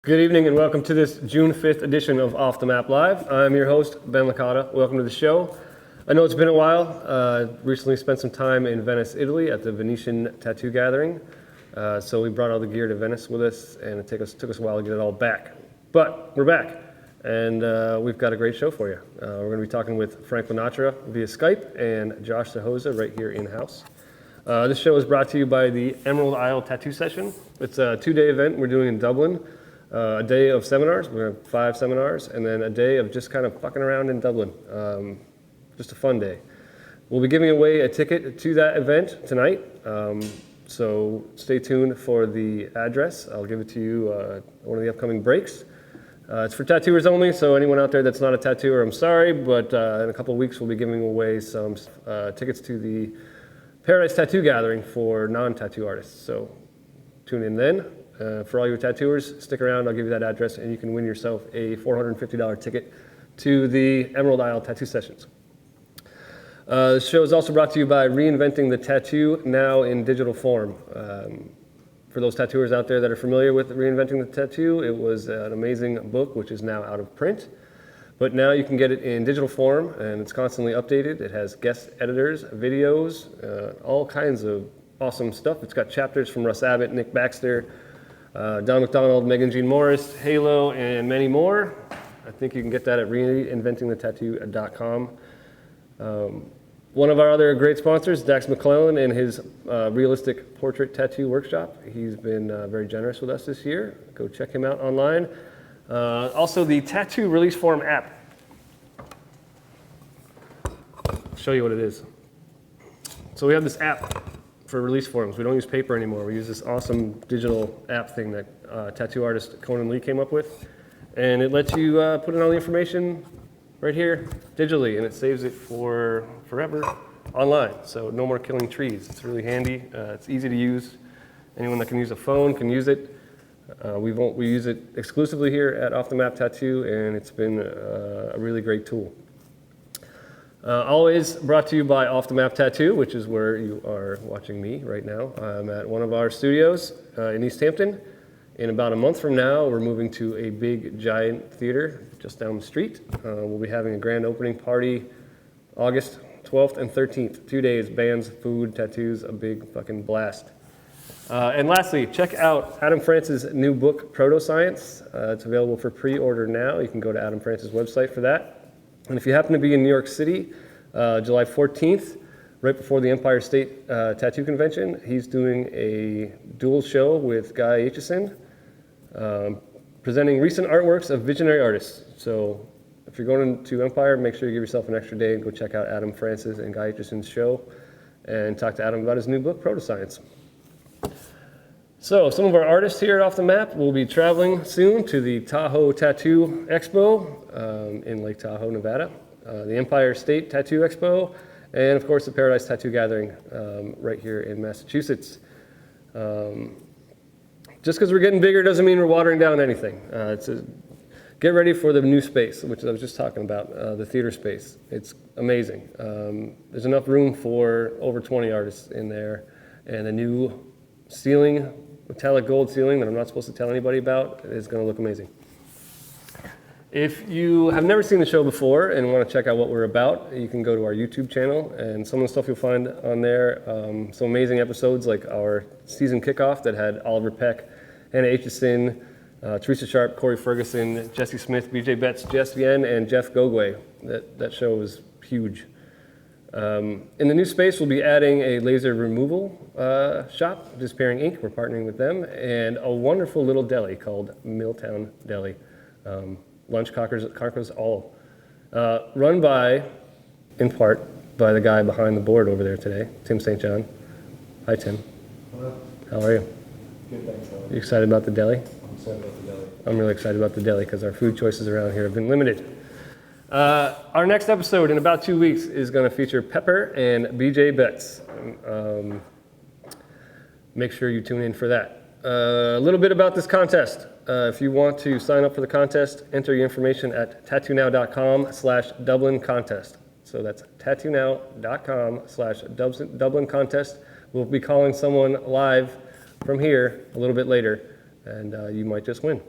Good evening and welcome to this June 5th edition of Off the Map Live. I'm your host, Ben Licata. Welcome to the show. I know it's been a while. Recently spent some time in Venice, Italy at the Venetian Tattoo Gathering. So we brought all the gear to Venice with us and it took us a while to get it all back. But we're back and we've got a great show for you. We're going to be talking with Frank Lanatra via Skype and Josh Suchoza right here in-house. This show is brought to you by the Emerald Isle Tattoo Session. It's a 2-day event we're doing in Dublin. A day of seminars, we're going to have 5 seminars, and then a day of just kind of fucking around in Dublin. Just a fun day. We'll be giving away a ticket to that event tonight, so stay tuned for the address. I'll give it to you one of the upcoming breaks. It's for tattooers only, so anyone out there that's not a tattooer, I'm sorry, but in a couple of weeks we'll be giving away some tickets to the Paradise Tattoo Gathering for non-tattoo artists, so tune in then. For all your tattooers, stick around, I'll give you that address, and you can win yourself a $450 ticket to the Emerald Isle Tattoo Sessions. The show is also brought to you by Reinventing the Tattoo, now in digital form. For those tattooers out there that are familiar with Reinventing the Tattoo, it was an amazing book, which is now out of print. But now you can get it in digital form, and it's constantly updated. It has guest editors, videos, all kinds of awesome stuff. It's got chapters from Russ Abbott, Nick Baxter, Don McDonald, Megan Jean Morris, Halo, and many more. I think you can get that at reinventingthetattoo.com. One of our other great sponsors, Dax McClellan and his Realistic Portrait Tattoo Workshop. He's been very generous with us this year. Go check him out online. Also, the Tattoo Release Form app. I'll show you what it is. So we have this app for release forms. We don't use paper anymore. We use this awesome digital app thing that tattoo artist Conan Lee came up with. And it lets you put in all the information right here digitally, and it saves it for forever online. So no more killing trees. It's really handy. It's easy to use. Anyone that can use a phone can use it. We use it exclusively here at Off the Map Tattoo, and it's been a really great tool. Always brought to you by Off the Map Tattoo, which is where you are watching me right now. I'm at one of our studios in Easthampton. In about a month from now, we're moving to a big, giant theater just down the street. We'll be having a grand opening party August 12th and 13th. 2 days, bands, food, tattoos, a big fucking blast. And lastly, check out Adam France's new book, Proto-Science. It's available for pre-order now. You can go to Adam France's website for that. And if you happen to be in New York City, July 14th, right before the Empire State Tattoo Convention, he's doing a dual show with Guy Aitchison, presenting recent artworks of visionary artists. So if you're going to Empire, make sure you give yourself an extra day and go check out Adam France's and Guy Aitchison's show and talk to Adam about his new book, Proto-Science. So some of our artists here Off the Map will be traveling soon to the Tahoe Tattoo Expo in Lake Tahoe, Nevada, the Empire State Tattoo Expo, and of course the Paradise Tattoo Gathering right here in Massachusetts. Just because we're getting bigger doesn't mean we're watering down anything. Get ready for the new space, which I was just talking about, the theater space. It's amazing. There's enough room for over 20 artists in there, and the new ceiling, metallic gold ceiling that I'm not supposed to tell anybody about, is going to look amazing. If you have never seen the show before and want to check out what we're about, you can go to our YouTube channel, and some of the stuff you'll find on there, some amazing episodes like our season kickoff that had Oliver Peck, Hannah Aitchison, Teresa Sharp, Corey Ferguson, Jesse Smith, BJ Betts, Jess Yen, and Jeff Gogwe. That show was huge. In the new space, we'll be adding a laser removal shop, Disappearing Ink. We're partnering with them, and a wonderful little deli called Milltown Deli. Lunch conquers all. Run by, in part, by the guy behind the board over there today, Tim St. John. Hi, Tim. Hello. How are you? Good, thanks. How are you? You excited about the deli? I'm excited about the deli. I'm really excited about the deli because our food choices around here have been limited. Our next episode in about 2 weeks is going to feature Pepper and BJ Betts. Make sure you tune in for that. A little bit about this contest. If you want to sign up for the contest, enter your information at tattoonow.com/Dublin contest. So that's tattoonow.com/Dublin contest. We'll be calling someone live from here a little bit later, and you might just win.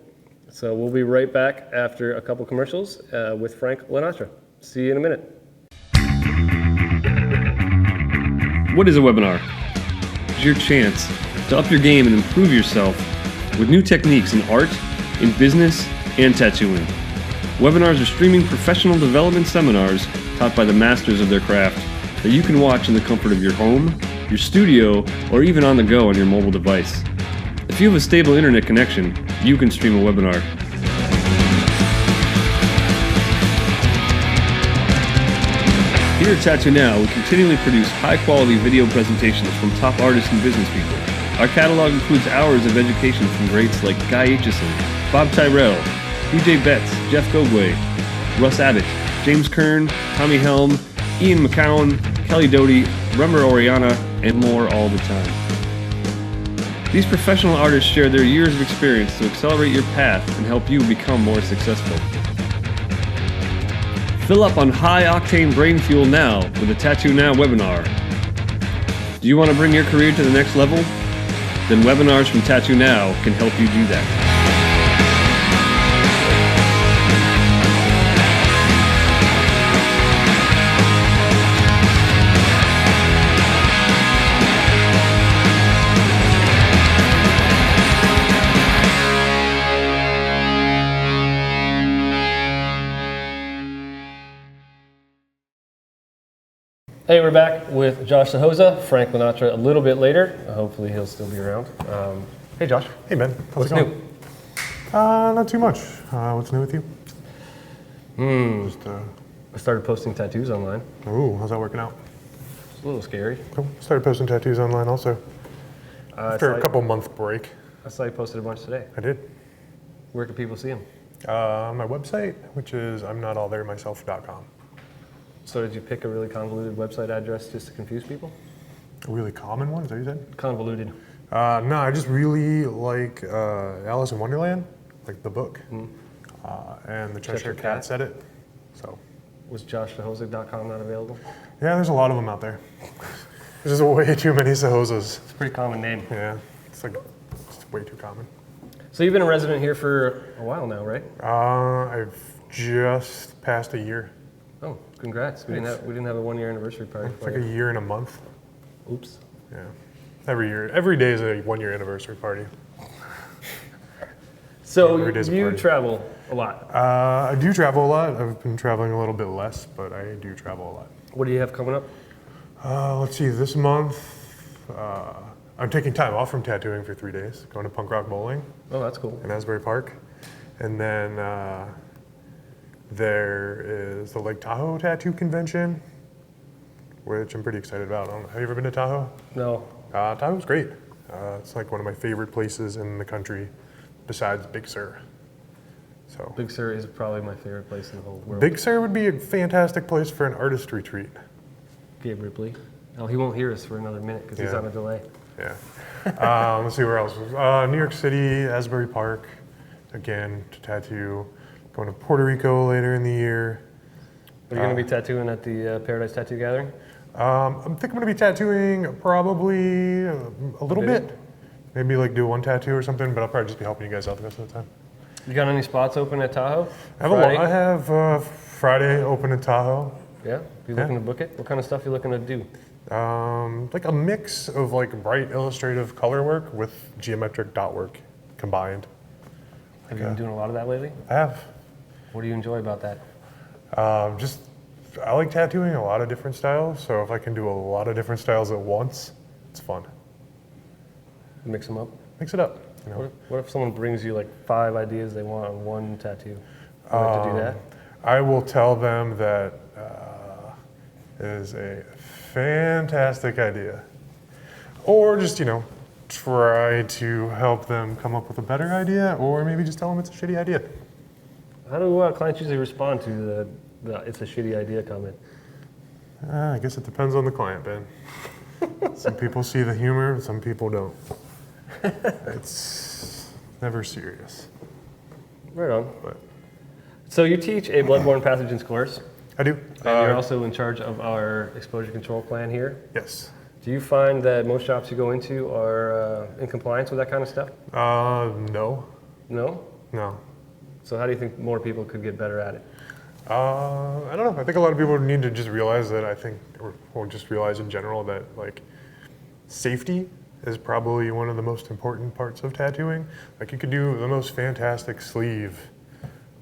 So we'll be right back after a couple commercials with Frank Lanatra. See you in a minute. What is a webinar? It's your chance to up your game and improve yourself with new techniques in art, in business, and tattooing. Webinars are streaming professional development seminars taught by the masters of their craft that you can watch in the comfort of your home, your studio, or even on the go on your mobile device. If you have a stable internet connection, you can stream a webinar. Here at Tattoo Now, we continually produce high-quality video presentations from top artists and business people. Our catalog includes hours of education from greats like Guy Aitchison, Bob Tyrell, DJ Betts, Jeff Gogway, Russ Abbott, James Kern, Tommy Helm, Ian McCowan, Kelly Doty, Rember Oriana, and more all the time. These professional artists share their years of experience to accelerate your path and help you become more successful. Fill up on high-octane brain fuel now with a Tattoo Now webinar. Do you want to bring your career to the next level? Then webinars from Tattoo Now can help you do that. Hey, we're back with Josh Suchoza, Frank Lanatra a little bit later. Hopefully he'll still be around. Hey, Josh. Hey, Ben. How's What's it going? Not too much. What's new with you? Just, I started posting tattoos online. ooh, how's that working out? It's a little scary. Cool. Started posting tattoos online also. After a couple month break. I saw you posted a bunch today. I did. Where can people see them? My website, which is imnotaltheremyself.com. So did you pick a really convoluted website address just to confuse people? A really common one, is that what you said? Convoluted. No, I just really like Alice in Wonderland, like the book. And the Cheshire Cat said it. So. Was joshsuchoza.com not available? Yeah, there's a lot of them out there. There's just way too many Suchozas. It's a pretty common name. Yeah, it's way too common. So you've been a resident here for a while now, right? I've just passed a year. Oh, congrats. We didn't have a 1-year anniversary party. It's like a year and a month. Oops. Yeah. Every day is a 1-year anniversary party. So Every day's a you party. travel a lot. I do travel a lot. I've been traveling a little bit less, but I do travel a lot. What do you have coming up? Let's see, this month, I'm taking time off from tattooing for 3 days, going to punk rock bowling Oh, that's cool. in Asbury Park. And then there is the Lake Tahoe Tattoo Convention, which I'm pretty excited about. Have you ever been to Tahoe? No. Tahoe's great. It's like one of my favorite places in the country, besides Big Sur. So Big Sur is probably my favorite place in the whole world. Big Sur would be a fantastic place for an artist retreat. Gabe Ripley. Oh, he won't hear us for another minute because he's Yeah. on a delay. Yeah. Let's see where else. New York City, Asbury Park, again to tattoo. Going to Puerto Rico later in the year. Are you going to be tattooing at the Paradise Tattoo Gathering? I think I'm going to be tattooing probably a little bit. Maybe like do one tattoo or something, but I'll probably just be helping you guys out the rest of the time. You got any spots open at Tahoe? I have Friday open in Tahoe. Yeah? You looking to book it? What kind of stuff you looking to do? Like a mix of like bright illustrative color work with geometric dot work combined. Have you been doing a lot of that lately? I have. What do you enjoy about that? I like tattooing a lot of different styles, so if I can do a lot of different styles at once, it's fun. Mix them up? Mix it up. You know. What if someone brings you like 5 ideas they want on one tattoo? You like to do that? I will tell them that it is a fantastic idea. Or just, try to help them come up with a better idea, or maybe just tell them it's a shitty idea. How do clients usually respond to the "it's a shitty idea" comment? I guess it depends on the client, Ben. Some people see the humor, some people don't. It's never serious. Right on. But So you teach a bloodborne pathogens course, I do. and you're also in charge of our exposure control plan here. Yes. Do you find that most shops you go into are in compliance with that kind of stuff? No. No? No. So how do you think more people could get better at it? I don't know. I think a lot of people need to just realize that or just realize in general that like safety is probably one of the most important parts of tattooing. Like you could do the most fantastic sleeve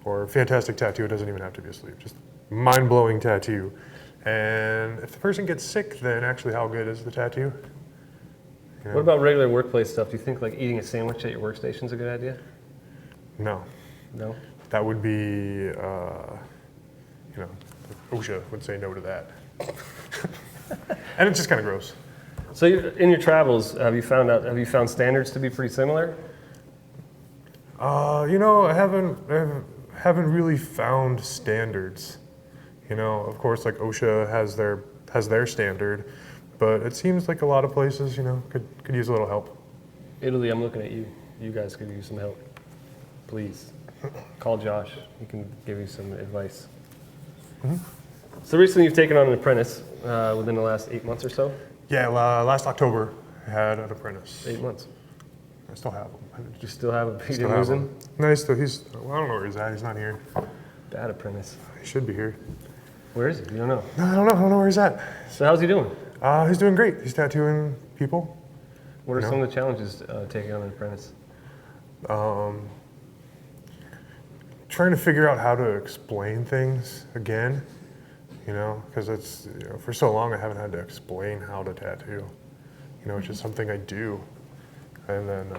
or fantastic tattoo. It doesn't even have to be a sleeve, just mind-blowing tattoo. And if the person gets sick, then actually how good is the tattoo? You know? What about regular workplace stuff? Do you think like eating a sandwich at your workstation is a good idea? No. No? That would be, OSHA would say no to that. And it's just kind of gross. So in your travels, have you found standards to be pretty similar? I haven't really found standards. Of course, like OSHA has their standard, but it seems like a lot of places, could use a little help. Italy, I'm looking at you. You guys could use some help. Please, call Josh. He can give you some advice. Mm-hmm. So recently you've taken on an apprentice within the last 8 months or so? Yeah, last October I had an apprentice. 8 months. I still have him. You still have him? You Still didn't have lose him. him? No, I don't know where he's at. He's not here. Bad apprentice. He should be here. Where is he? You don't know. No, I don't know where he's at. So how's he doing? He's doing great. He's tattooing people. What are some of the challenges taking on an apprentice? Trying to figure out how to explain things again, because it's, for so long I haven't had to explain how to tattoo. It's just something I do. And then,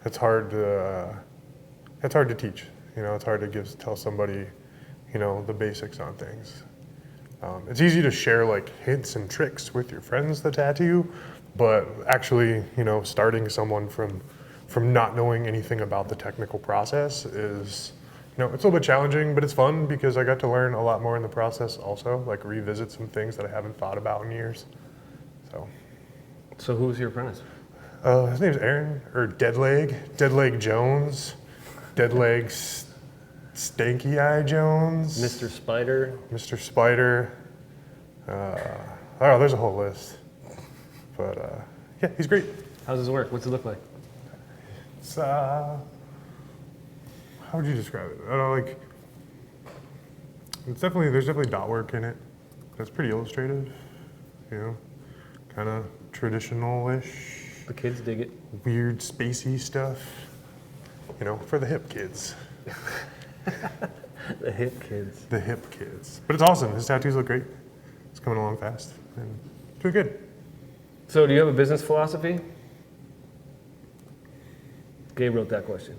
it's hard to teach. It's hard to tell somebody, the basics on things. It's easy to share like hints and tricks with your friends that tattoo, but actually, starting someone from not knowing anything about the technical process is, it's a little bit challenging, but it's fun because I got to learn a lot more in the process also, like revisit some things that I haven't thought about in years. So who's your apprentice? His name's Aaron, or Deadleg Jones, Deadleg Stanky Eye Jones. Mr. Spider? Mr. Spider. There's a whole list. But yeah, he's great. How's his work? What's it look like? It's, how would you describe it? I don't know, like, there's definitely dot work in it. That's pretty illustrative, kind of traditional-ish. The kids dig it. Weird, spacey stuff, for the hip kids. The hip kids. The hip kids. But it's awesome. His tattoos look great. It's coming along fast and doing good. So do you have a business philosophy? Gabe wrote that question.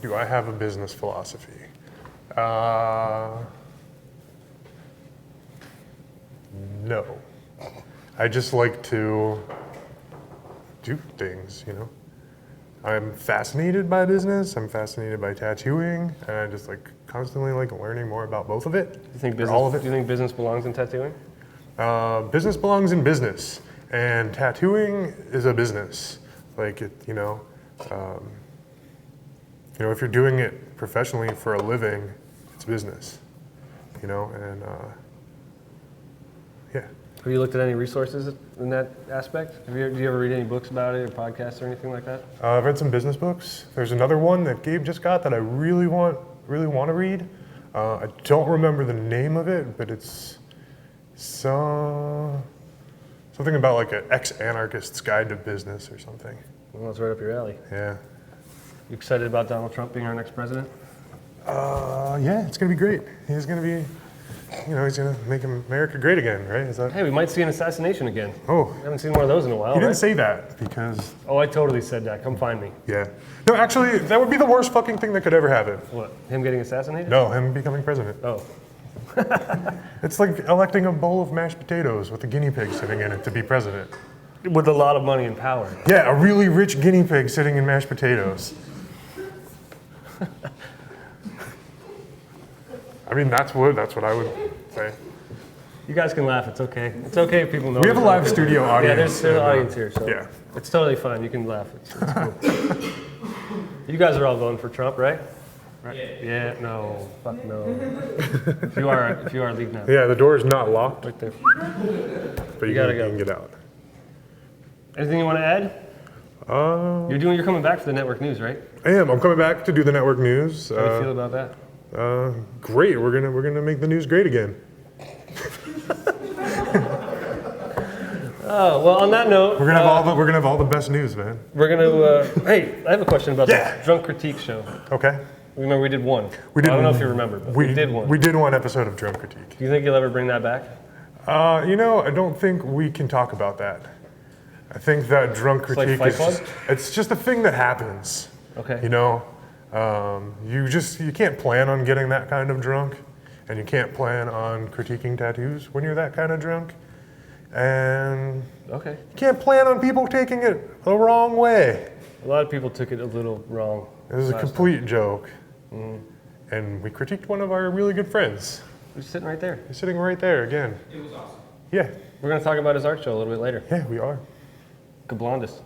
Do I have a business philosophy? No. I just like to do things, I'm fascinated by business. I'm fascinated by tattooing, and I just constantly learning more about both of it. Do you think all of it. Do you think business belongs in tattooing? Business belongs in business, and tattooing is a business. If you're doing it professionally for a living, it's business. And yeah. Have you looked at any resources in that aspect? Do you ever read any books about it or podcasts or anything like that? I've read some business books. There's another one that Gabe just got that I really want to read. I don't remember the name of it, but it's something about an ex-anarchist's guide to business or something. Well, it's right up your alley. Yeah. You excited about Donald Trump being our next president? Yeah, it's gonna be great. He's gonna be, he's gonna make America great again, right? Is that? Hey, we might see an assassination again. Oh. I haven't seen one of those in a while, He didn't right? say that because. Oh, I totally said that. Come find me. Yeah. No, actually, that would be the worst fucking thing that could ever happen. What? Him getting assassinated? No, him becoming president. Oh. It's like electing a bowl of mashed potatoes with a guinea pig sitting in it to be president. With a lot of money and power. Yeah, a really rich guinea pig sitting in mashed potatoes. I mean, that's what I would say. You guys can laugh. It's okay. It's okay if people know. We have a it's live okay. studio audience. Yeah, there's an audience here, so yeah. It's totally fine. You can laugh. It's cool. You guys are all voting for Trump, right? Right. Yeah. No. Fuck no. If you are, leave now. Yeah, the door is not locked, Right there. but you gotta can, go. you can get out. Anything you want to add? You're coming back for the network news, right? I am. I'm coming back to do the network news. How do you feel about that? Great. We're gonna make the news great again. Oh, well, on that note, We're gonna have all the best news, man. we're gonna. Hey, I have a question about Yeah. the Drunk Critique show. Okay. Remember, we did one. We did. I don't know if you remember, but we did one. We did one episode of Drunk Critique. Do you think you'll ever bring that back? I don't think we can talk about that. I think that Drunk Critique Fight is Club? it's just a thing that happens. Okay. You can't plan on getting that kind of drunk, and you can't plan on critiquing tattoos when you're that kind of drunk, and Okay. you can't plan on people taking it the wrong way. A lot of people took it a little wrong. It was a last complete joke, and we critiqued one of our really good friends. time. He's sitting right there. He's sitting right there again. It was awesome. Yeah, We're gonna talk about his art show a little bit later. yeah, we are. Gabe Londis.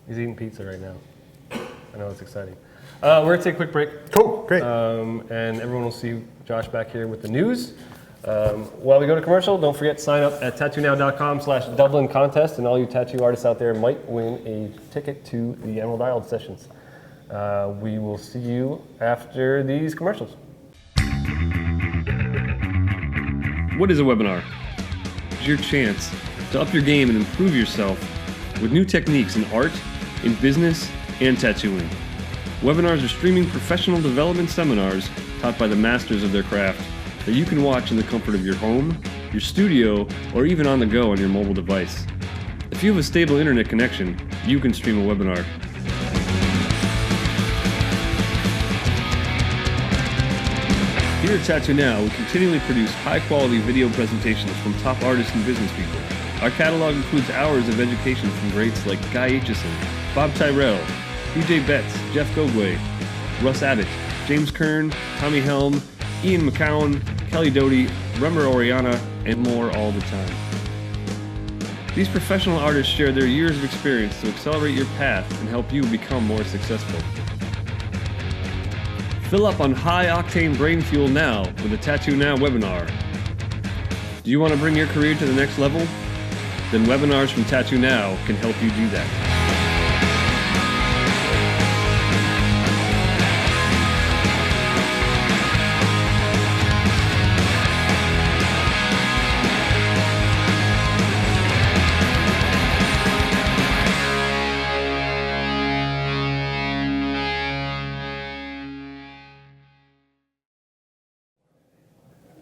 He's eating pizza right now. I know it's exciting. We're gonna take a quick break, Cool, great. and everyone will see Josh back here with the news. While we go to commercial, don't forget to sign up at tattoonow.com/Dublin contest, and all you tattoo artists out there might win a ticket to the Emerald Isle sessions. We will see you after these commercials. What is a webinar? It's your chance to up your game and improve yourself with new techniques in art, in business, and tattooing. Webinars are streaming professional development seminars taught by the masters of their craft that you can watch in the comfort of your home, your studio, or even on the go on your mobile device. If you have a stable internet connection, you can stream a webinar. Here at Tattoo Now, we continually produce high-quality video presentations from top artists and business people. Our catalog includes hours of education from greats like Guy Aitchison, Bob Tyrell, BJ Betts, Jeff Gogway, Russ Abbott, James Kern, Tommy Helm, Ian McCowan, Kelly Doty, Remmer Oriana, and more all the time. These professional artists share their years of experience to accelerate your path and help you become more successful. Fill up on high-octane brain fuel now with a Tattoo Now webinar. Do you want to bring your career to the next level? Then webinars from Tattoo Now can help you do that.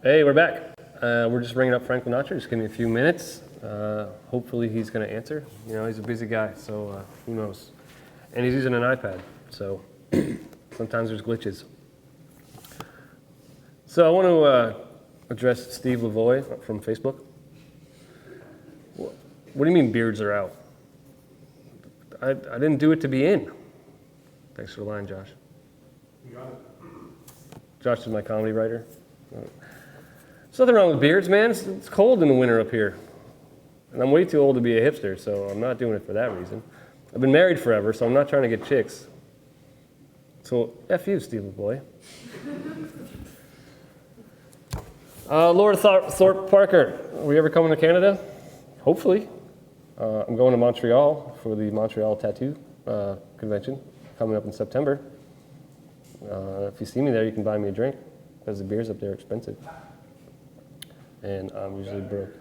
Hey, we're back. We're just bringing up Frank Lanatra. Just give me a few minutes. Hopefully he's going to answer. You know, he's a busy guy, so who knows. And he's using an iPad, so sometimes there's glitches. So I want to address Steve Lavoie from Facebook. What do you mean beards are out? I didn't do it to be in. Thanks for the line, Josh. You got it. Josh is my comedy writer. There's nothing wrong with beards, man. It's cold in the winter up here. And I'm way too old to be a hipster, so I'm not doing it for that reason. I've been married forever, so I'm not trying to get chicks. So, F you, Steve Lavoie. Laura Thorpe Parker, are we ever coming to Canada? Hopefully. I'm going to Montreal for the Montreal Tattoo Convention coming up in September. If you see me there, you can buy me a drink, because the beers up there are expensive. And I'm usually broke.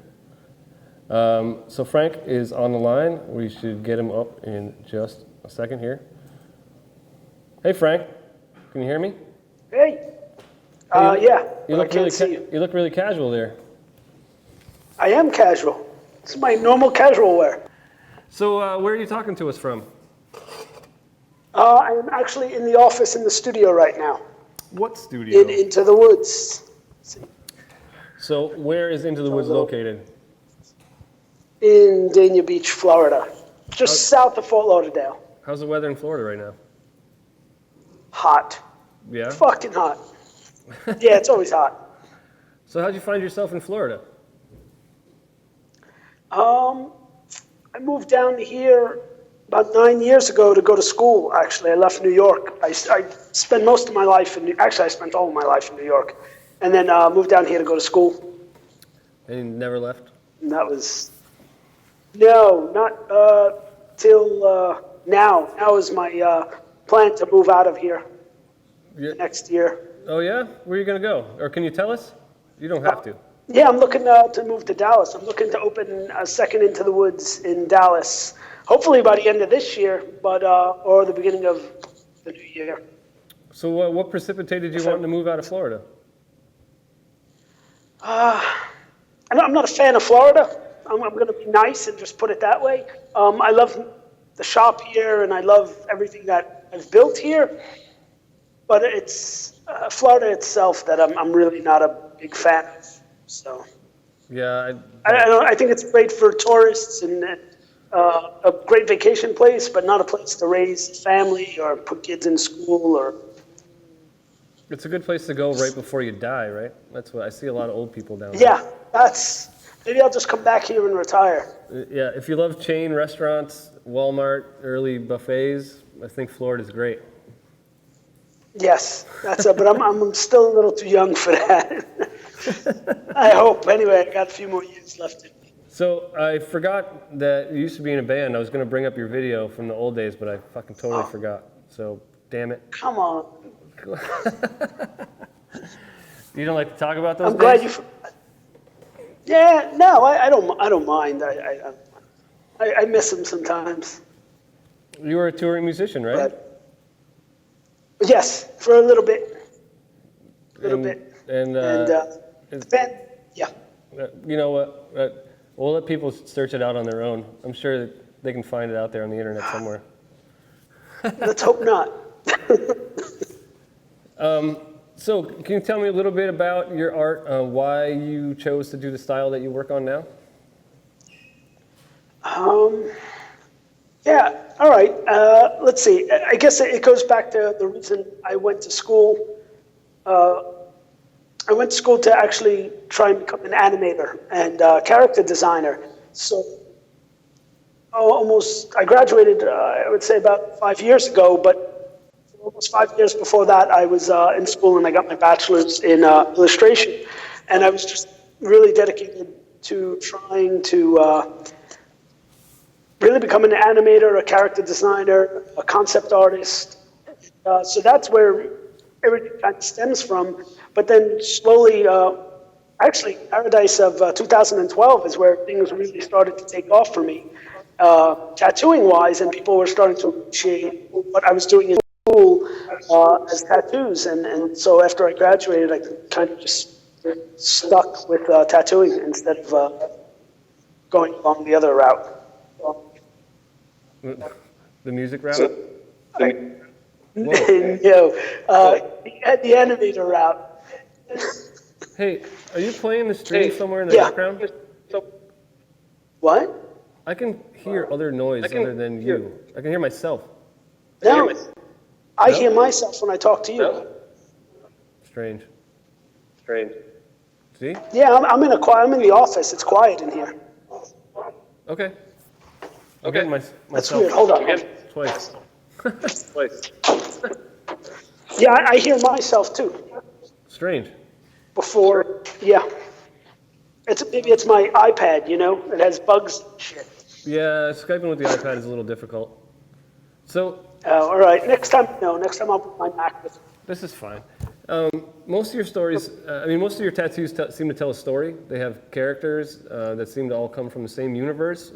So Frank is on the line. We should get him up in just a second here. Hey Frank, can you hear me? Hey. You Yeah. I look can't really see you. you look really casual there. I am casual. It's my normal casual wear. So where are you talking to us from? I am actually in the office in the studio right now. What studio? In Into the Woods. See? So where is Into the Woods located? In Dania Beach, Florida. Just south of Fort Lauderdale. How's the weather in Florida right now? Hot. Yeah? Fucking hot. Yeah, it's always hot. So how'd you find yourself in Florida? I moved down here about 9 years ago to go to school, actually. I left New York. I spent most of my life I spent all of my life in New York. And then moved down here to go to school. And you never left? And that was, no, not till now. Now is my plan to move out of here next year. Oh yeah? Where are you going to go? Or can you tell us? You don't have to. Yeah, I'm looking to move to Dallas. I'm looking to open a second Into the Woods in Dallas, hopefully by the end of this year, but or the beginning of the new year. So what precipitated you wanting to move out of Florida? I'm not a fan of Florida. I'm going to be nice and just put it that way. I love the shop here, and I love everything that I've built here. But it's Florida itself that I'm really not a big fan of. So Yeah. I think it's great for tourists and a great vacation place, but not a place to raise a family or put kids in school or. It's a good place to go right before you die, right? That's what I see a lot of old people down there. Yeah, maybe I'll just come back here and retire. Yeah, if you love chain restaurants, Walmart, early buffets, I think Florida's great. Yes, but I'm still a little too young for that. I hope. Anyway, I got a few more years left in me. So I forgot that you used to be in a band. I was going to bring up your video from the old days, but I fucking totally forgot. So, damn it. Come on. You don't like to talk about those I'm glad days? you. Yeah, no, I don't mind. I miss them sometimes. You were a touring musician, right? But yes, for a little bit. And Ben, yeah. you know what? We'll let people search it out on their own. I'm sure that they can find it out there on the internet somewhere. Let's hope not. So can you tell me a little bit about your art, why you chose to do the style that you work on now? Yeah, all right. Let's see. I guess it goes back to the reason I went to school. I went to school to actually try and become an animator and character designer. So I graduated, I would say about 5 years ago, but almost 5 years before that, I was in school and I got my bachelor's in illustration. And I was just really dedicated to trying to really become an animator, a character designer, a concept artist. So that's where everything kind of stems from. But then slowly, actually, Paradise of 2012 is where things really started to take off for me, tattooing-wise, and people were starting to appreciate what I was doing in school as tattoos. And so after I graduated, I kind of just stuck with tattooing instead of going along the other route. The music route? No, the animator route. Hey, are you playing the stream somewhere in the background? What? I can hear other noise other than you. I can hear myself. No, I hear myself when I talk to you. Strange. See? Yeah, I'm in the office. It's quiet in here. Okay. Okay. That's weird. Hold on. Twice. Yeah, I hear myself too. Strange. Before, yeah. Maybe it's my iPad, it has bugs and shit. Yeah, Skyping with the iPad is a little difficult. So. All right, next time I'll put my Mac with me. This is fine. Most of your stories, most of your tattoos seem to tell a story. They have characters that seem to all come from the same universe.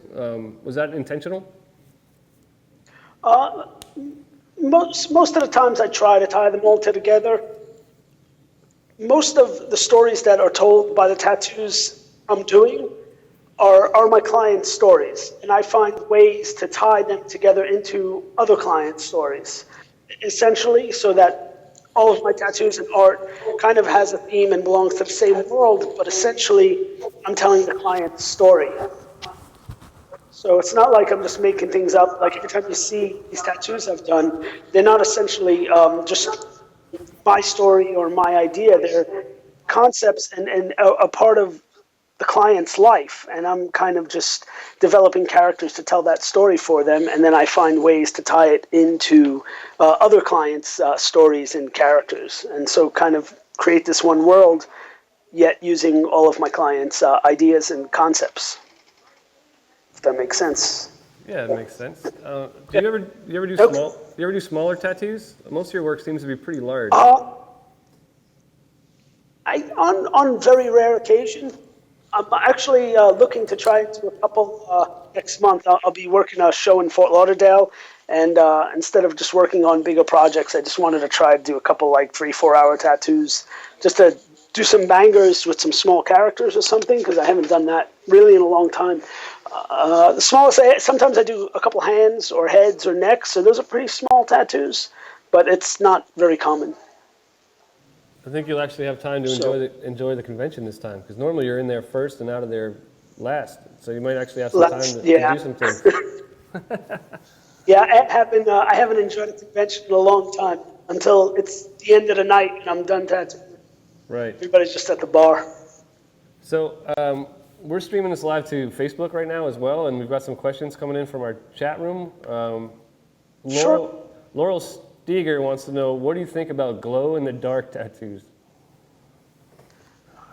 Was that intentional? Most of the times I try to tie them all together. Most of the stories that are told by the tattoos I'm doing are my clients' stories, and I find ways to tie them together into other clients' stories, essentially, so that all of my tattoos and art kind of has a theme and belongs to the same world, but essentially I'm telling the client's story. So it's not like I'm just making things up. Like every time you see these tattoos I've done, they're not essentially just my story or my idea. They're concepts and a part of the client's life. And I'm kind of just developing characters to tell that story for them. And then I find ways to tie it into other clients' stories and characters. And so kind of create this one world, yet using all of my clients' ideas and concepts. If that makes sense. Yeah, it makes sense. Do you ever do Nope. you ever do smaller tattoos? Most of your work seems to be pretty large. On very rare occasion, I'm actually looking to try to do a couple next month. I'll be working a show in Fort Lauderdale, and instead of just working on bigger projects, I just wanted to try to do a couple like 3-4 hour tattoos, just to do some bangers with some small characters or something, because I haven't done that really in a long time. The smallest, sometimes I do a couple hands or heads or necks, so those are pretty small tattoos, but it's not very common. I think you'll actually have time to enjoy the convention this time, because normally you're in there first and out of there last. So you might actually have some time to do some things. Yeah, I haven't enjoyed a convention in a long time until it's the end of the night and I'm done tattooing. Right. Everybody's just at the bar. So we're streaming this live to Facebook right now as well, and we've got some questions coming in from our chat room. Sure. Laurel Steger wants to know, what do you think about glow-in-the-dark tattoos?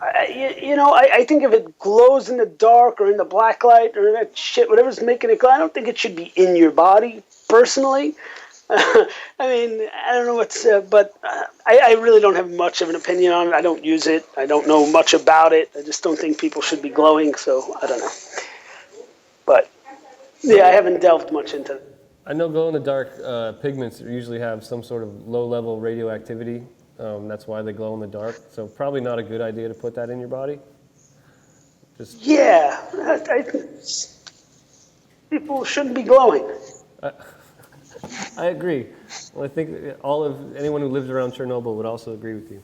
I think if it glows in the dark or in the black light or that shit, whatever's making it glow, I don't think it should be in your body, personally. I mean, I don't know what's, but I really don't have much of an opinion on it. I don't use it. I don't know much about it. I just don't think people should be glowing, so I don't know. But, yeah, I haven't delved much into it. I know glow-in-the-dark pigments usually have some sort of low-level radioactivity. That's why they glow in the dark. So probably not a good idea to put that in your body. Yeah, I think people shouldn't be glowing. I agree. Well, I think anyone who lives around Chernobyl would also agree with you.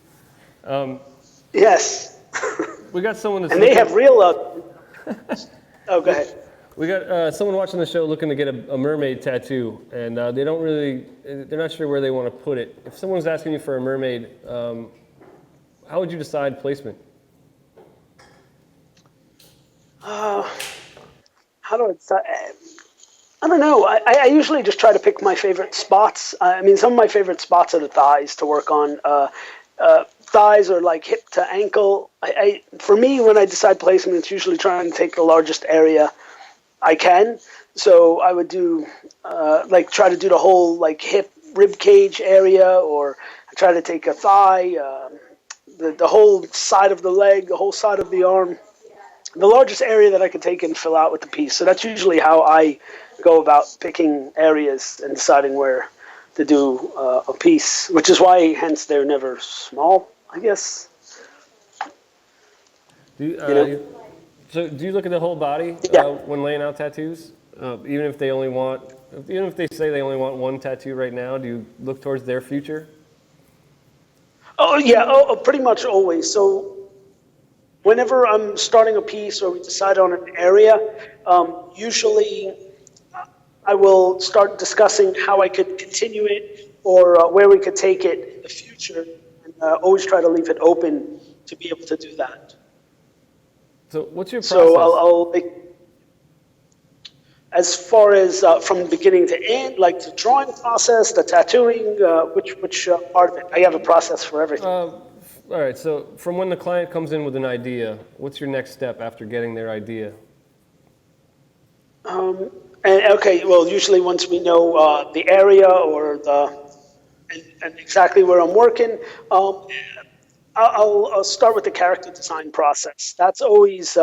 Yes. We got someone that's And they have real... Oh, go ahead. We got someone watching the show looking to get a mermaid tattoo, and they're not sure where they want to put it. If someone's asking you for a mermaid, how would you decide placement? How do I decide? I don't know. I usually just try to pick my favorite spots. I mean, some of my favorite spots are the thighs to work on. Thighs or like hip to ankle. For me, when I decide placement, it's usually trying to take the largest area I can. So I would do try to do the whole like hip rib cage area, or I try to take a thigh, the whole side of the leg, the whole side of the arm, the largest area that I could take and fill out with the piece. So that's usually how I go about picking areas and deciding where to do a piece, which is why hence they're never small, I guess. So do you look at the whole body when laying out tattoos? Even if they say they only want one tattoo right now, do you look towards their future? Oh yeah, pretty much always. So whenever I'm starting a piece or we decide on an area, usually I will start discussing how I could continue it or where we could take it in the future, and always try to leave it open to be able to do that. So what's your process? So I'll as far as from beginning to end, like the drawing process, the tattooing, which part of it? I have a process for everything. All right, so from when the client comes in with an idea, what's your next step after getting their idea? Usually once we know the area or and exactly where I'm working, I'll start with the character design process. That's always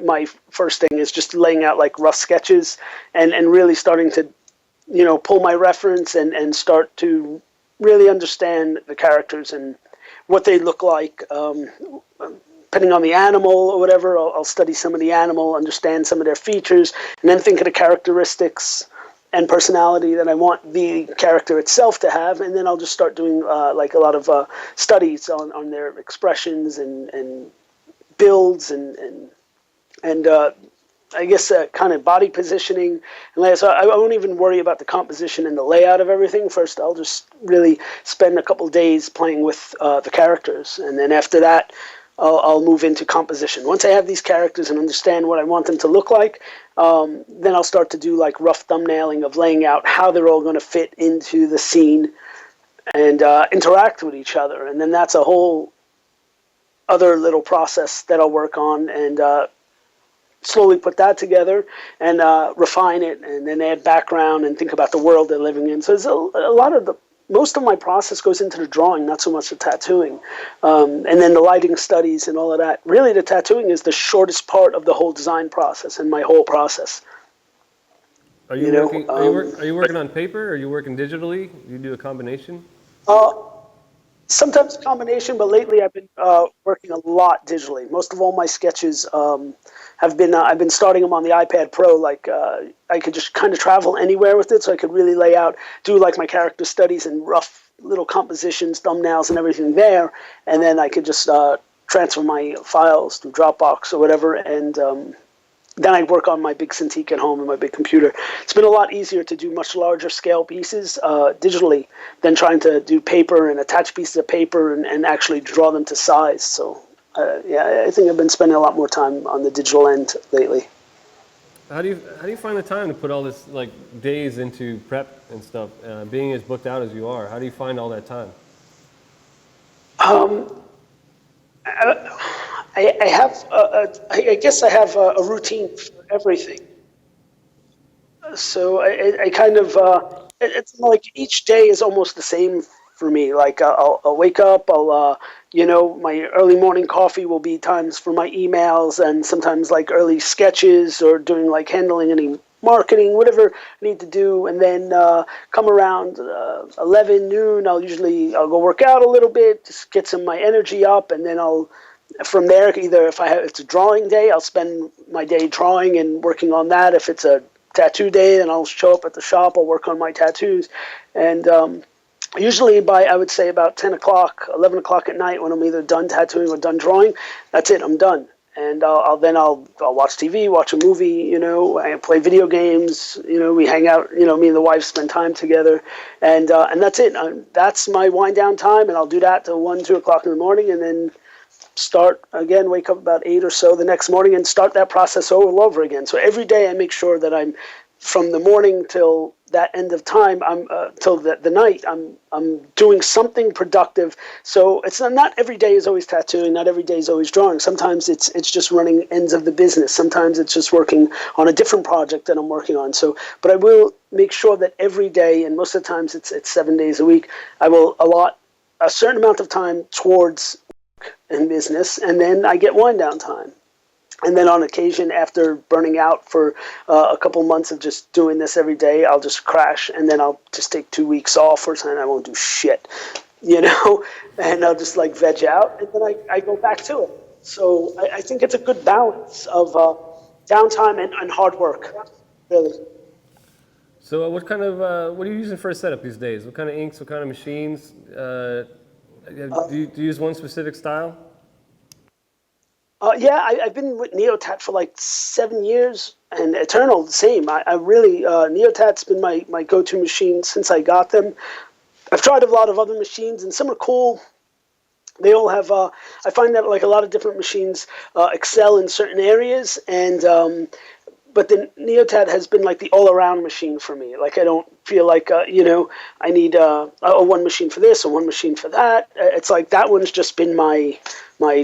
my first thing, is just laying out like rough sketches and really starting to, pull my reference and start to really understand the characters and what they look like. Depending on the animal or whatever, I'll study some of the animal, understand some of their features, and then think of the characteristics and personality that I want the character itself to have, and then I'll just start doing like a lot of studies on their expressions and builds and I guess kind of body positioning. And so I won't even worry about the composition and the layout of everything. First, I'll just really spend a couple days playing with the characters, and then after that, I'll move into composition. Once I have these characters and understand what I want them to look like, then I'll start to do like rough thumbnailing of laying out how they're all going to fit into the scene and interact with each other. And then that's a whole other little process that I'll work on. And slowly put that together and refine it, and then add background and think about the world they're living in. So there's a lot of most of my process goes into the drawing, not so much the tattooing. And then the lighting studies and all of that. Really, the tattooing is the shortest part of the whole design process and my whole process. Are you working? Are you working on paper? Or are you working digitally? You do a combination? Sometimes a combination, but lately I've been working a lot digitally. Most of all my sketches have been, I've been starting them on the iPad Pro. Like I could just kind of travel anywhere with it, so I could really lay out, do like my character studies and rough little compositions, thumbnails and everything there. And then I could just transfer my files to Dropbox or whatever, and then I work on my big Cintiq at home and my big computer. It's been a lot easier to do much larger scale pieces digitally than trying to do paper and attach pieces of paper and actually draw them to size. So yeah, I think I've been spending a lot more time on the digital end lately. How do you find the time to put all this like days into prep and stuff? Being as booked out as you are, how do you find all that time? I have, I guess I have a routine for everything. So I kind of, it's like each day is almost the same for me. Like I'll wake up, my early morning coffee will be times for my emails and sometimes like early sketches or doing like handling any marketing, whatever I need to do. And then come around 11 noon, I'll go work out a little bit, just get some of my energy up, and then from there, either if it's a drawing day, I'll spend my day drawing and working on that. If it's a tattoo day, then I'll show up at the shop, I'll work on my tattoos. And usually I would say about 10 o'clock, 11 o'clock at night, when I'm either done tattooing or done drawing, that's it, I'm done. And I'll watch TV, watch a movie, I play video games, we hang out, me and the wife spend time together, and that's it. That's my wind down time, and I'll do that till 1, 2 o'clock in the morning, and then start again, wake up about 8 or so the next morning and start that process all over again. So every day I make sure that I'm, from the morning till that end of time, till the night, I'm doing something productive. So it's not every day is always tattooing, not every day is always drawing. Sometimes it's just running ends of the business. Sometimes it's just working on a different project that I'm working on. So, but I will make sure that every day, and most of the times it's 7 days a week, I will allot a certain amount of time towards in business, and then I get wind down time. And then on occasion, after burning out for a couple months of just doing this every day, I'll just crash, and then I'll just take 2 weeks off or something. I won't do shit, and I'll just like veg out, and then I go back to it. So I think it's a good balance of downtime and hard work, really. So what are you using for a setup these days? What kind of inks, what kind of machines? Do you use one specific style? Yeah, I've been with Neotat for like 7 years, and Eternal the same. I really Neotat's been my go-to machine since I got them. I've tried a lot of other machines, and some are cool. They all have. I find that like a lot of different machines excel in certain areas, and but the Neotat has been like the all-around machine for me. Like I don't feel like I need one machine for this or one machine for that. It's like that one's just been my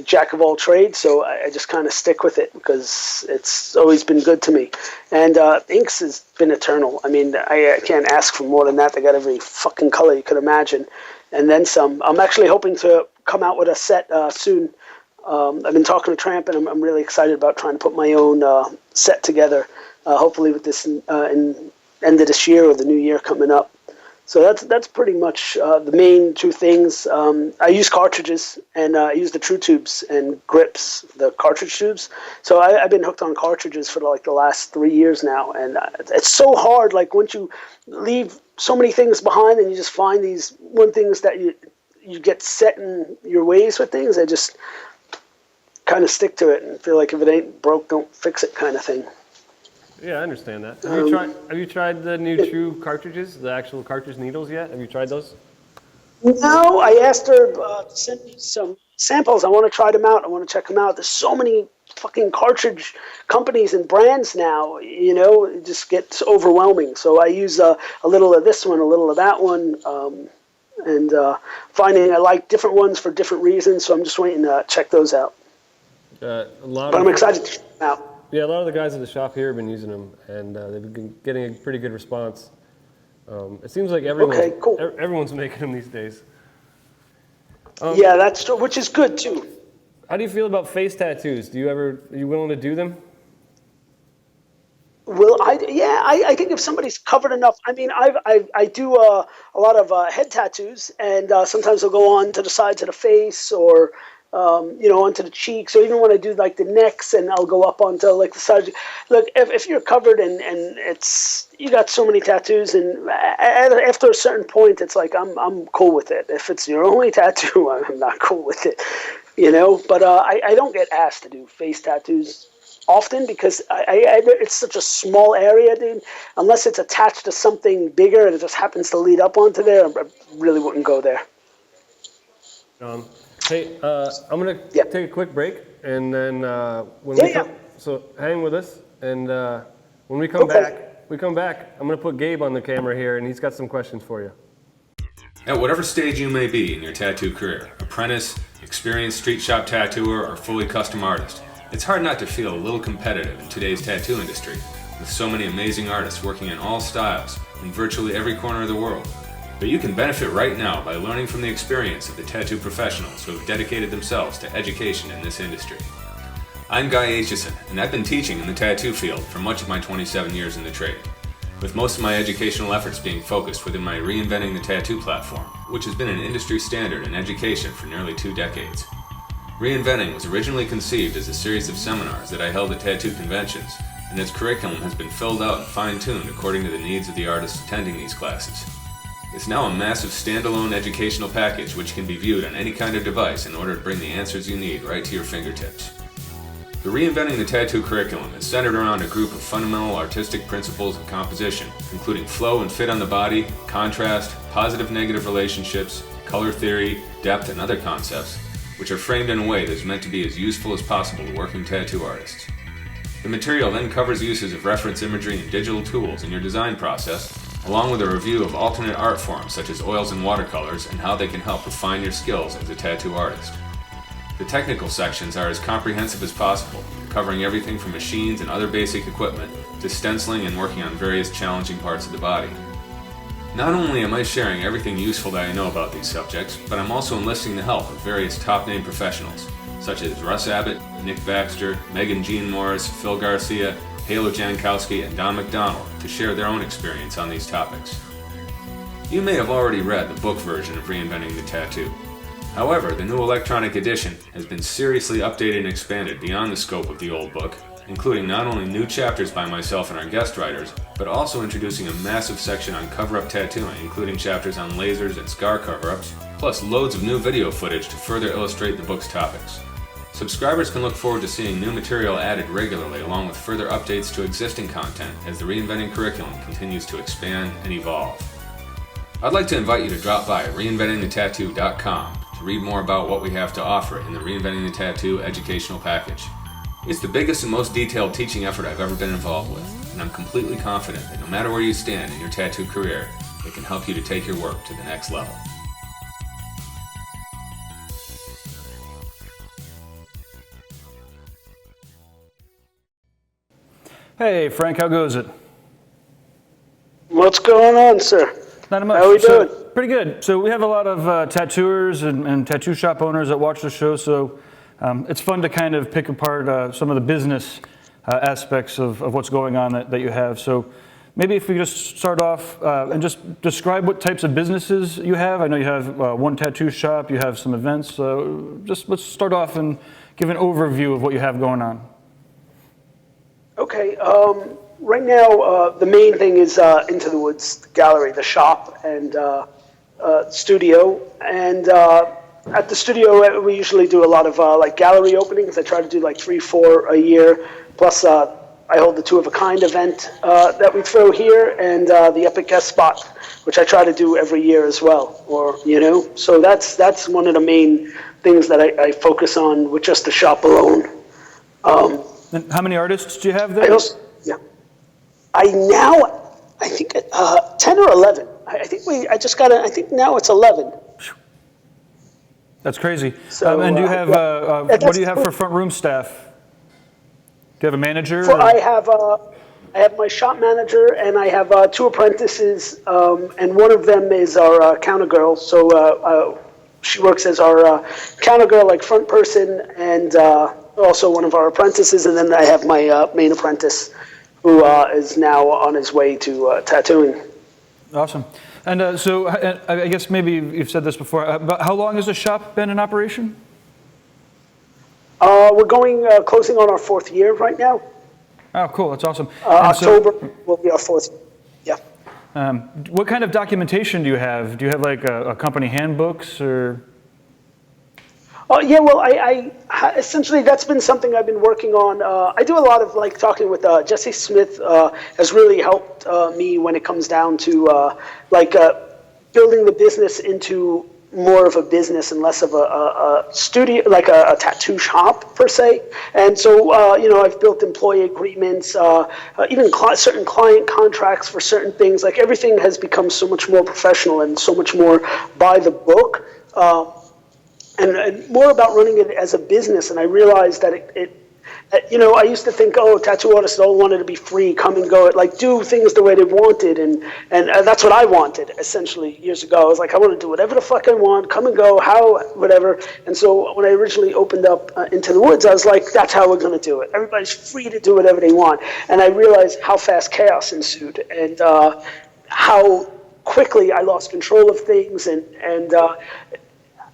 jack of all trades, so I just kind of stick with it because it's always been good to me. And inks has been Eternal. I mean, I can't ask for more than that. They got every fucking color you could imagine, and then some. I'm actually hoping to come out with a set soon. I've been talking to Tramp, and I'm really excited about trying to put my own set together, hopefully with this in end of this year or the new year coming up. So that's pretty much the main two things. I use cartridges, and I use the True Tubes and grips, the cartridge tubes. So I've been hooked on cartridges for like the last 3 years now, and it's so hard. Like once you leave so many things behind, and you just find these things that you get set in your ways with things, I just kind of stick to it and feel like if it ain't broke, don't fix it kind of thing. Yeah, I understand that. Have you tried the new True cartridges, the actual cartridge needles yet? Have you tried those? No, I asked her to send me some samples. I want to try them out. I want to check them out. There's so many fucking cartridge companies and brands now, it just gets overwhelming. So I use a little of this one, a little of that one, and finding I like different ones for different reasons. So I'm just waiting to check those out. But I'm excited to check them out. Yeah, a lot of the guys at the shop here have been using them, and they've been getting a pretty good response. It seems like everyone's making them these days. Yeah, that's true, which is good too. How do you feel about face tattoos? Are you willing to do them? Well, I think if somebody's covered enough, I mean, I do a lot of head tattoos, and sometimes I'll go on to the sides of the face, or onto the cheeks, or even when I do like the necks, and I'll go up onto like the sides. Look, if you're covered and you got so many tattoos, and after a certain point, it's like I'm cool with it. If it's your only tattoo, I'm not cool with it, But I don't get asked to do face tattoos often because it's such a small area, dude. Unless it's attached to something bigger and it just happens to lead up onto there, I really wouldn't go there. Hey, I'm gonna take a quick break, and then so hang with us, and when we come back, I'm gonna put Gabe on the camera here, and he's got some questions for you. At whatever stage you may be in your tattoo career, apprentice, experienced street shop tattooer, or fully custom artist, it's hard not to feel a little competitive in today's tattoo industry, with so many amazing artists working in all styles in virtually every corner of the world. But you can benefit right now by learning from the experience of the tattoo professionals who have dedicated themselves to education in this industry. I'm Guy Aitchison, and I've been teaching in the tattoo field for much of my 27 years in the trade, with most of my educational efforts being focused within my Reinventing the Tattoo platform, which has been an industry standard in education for nearly 2 decades. Reinventing was originally conceived as a series of seminars that I held at tattoo conventions, and its curriculum has been filled out and fine-tuned according to the needs of the artists attending these classes. It's now a massive standalone educational package which can be viewed on any kind of device in order to bring the answers you need right to your fingertips. The Reinventing the Tattoo curriculum is centered around a group of fundamental artistic principles of composition, including flow and fit on the body, contrast, positive-negative relationships, color theory, depth, and other concepts, which are framed in a way that is meant to be as useful as possible to working tattoo artists. The material then covers uses of reference imagery and digital tools in your design process, along with a review of alternate art forms such as oils and watercolors and how they can help refine your skills as a tattoo artist. The technical sections are as comprehensive as possible, covering everything from machines and other basic equipment to stenciling and working on various challenging parts of the body. Not only am I sharing everything useful that I know about these subjects, but I'm also enlisting the help of various top-name professionals, such as Russ Abbott, Nick Baxter, Megan Jean Morris, Phil Garcia, Halo Jankowski, and Don McDonald to share their own experience on these topics. You may have already read the book version of Reinventing the Tattoo. However, the new electronic edition has been seriously updated and expanded beyond the scope of the old book, including not only new chapters by myself and our guest writers, but also introducing a massive section on cover-up tattooing, including chapters on lasers and scar cover-ups, plus loads of new video footage to further illustrate the book's topics. Subscribers can look forward to seeing new material added regularly, along with further updates to existing content as the Reinventing curriculum continues to expand and evolve. I'd like to invite you to drop by reinventingthetattoo.com to read more about what we have to offer in the Reinventing the Tattoo educational package. It's the biggest and most detailed teaching effort I've ever been involved with, and I'm completely confident that no matter where you stand in your tattoo career, it can help you to take your work to the next level. Hey, Frank, how goes it? What's going on, sir? Not much. How are we doing? Pretty good. So we have a lot of tattooers and tattoo shop owners that watch the show, so it's fun to kind of pick apart some of the business aspects of what's going on that you have. So maybe if we just start off and just describe what types of businesses you have. I know you have one tattoo shop, you have some events. Just let's start off and give an overview of what you have going on. Okay, right now the main thing is Into the Woods Gallery, the shop and studio. And at the studio, we usually do a lot of like gallery openings. I try to do like 3-4 a year. Plus, I hold the Two of a Kind event that we throw here, and the Epic Guest Spot, which I try to do every year as well. Or so that's one of the main things that I focus on with just the shop alone. And how many artists do you have there? I think 10 or 11. I think now it's 11. That's crazy. So, and do you have what do you have for front room staff? you have a manager? I have my shop manager, and I have 2 apprentices, and one of them is our counter girl. So she works as our counter girl, like front person, and also one of our apprentices. And then I have my main apprentice, who is now on his way to tattooing. Awesome. And so I guess maybe you've said this before, but how long has the shop been in operation? We're going closing on our 4th year right now. Oh, cool. That's awesome. October will be our 4th. Yeah. What kind of documentation do you have? Do you have like a company handbooks or? Yeah, well, I essentially that's been something I've been working on. I do a lot of like talking with Jesse Smith has really helped me when it comes down to building the business into more of a business and less of a studio, like a tattoo shop per se. And so, I've built employee agreements, even certain client contracts for certain things. Like everything has become so much more professional and so much more by the book, and more about running it as a business. And I realized that I used to think, tattoo artists all wanted to be free, come and go, like do things the way they wanted, and that's what I wanted essentially years ago. I was like, I want to do whatever the fuck I want, come and go, how, whatever. And so when I originally opened up Into the Woods, I was like, that's how we're going to do it. Everybody's free to do whatever they want. And I realized how fast chaos ensued, and how quickly I lost control of things, and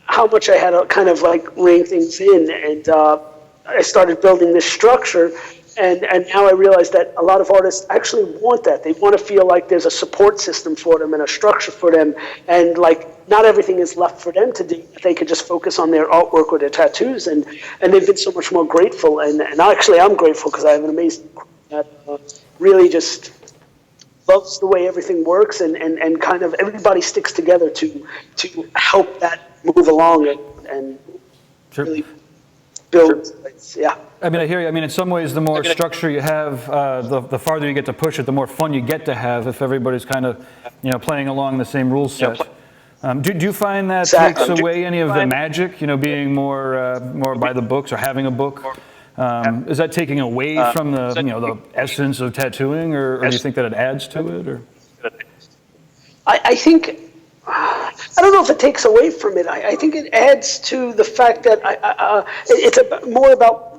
how much I had to kind of like rein things in, and I started building this structure, and now I realize that a lot of artists actually want that. They want to feel like there's a support system for them and a structure for them, and like not everything is left for them to do. They could just focus on their artwork or their tattoos, and they've been so much more grateful. And actually, I'm grateful because I have an amazing crew that really just loves the way everything works, and kind of everybody sticks together to help that move along and Sure. really build. Yeah. I mean, I hear you. I mean, in some ways, the more structure you have, the farther you get to push it, the more fun you get to have if everybody's kind of, playing along the same rule set. Do you find that takes away any of the magic, being more by the books or having a book? Is that taking away from the essence of tattooing, or do you think that it adds to it? Or I think, I don't know if it takes away from it. I think it adds to the fact that it's more about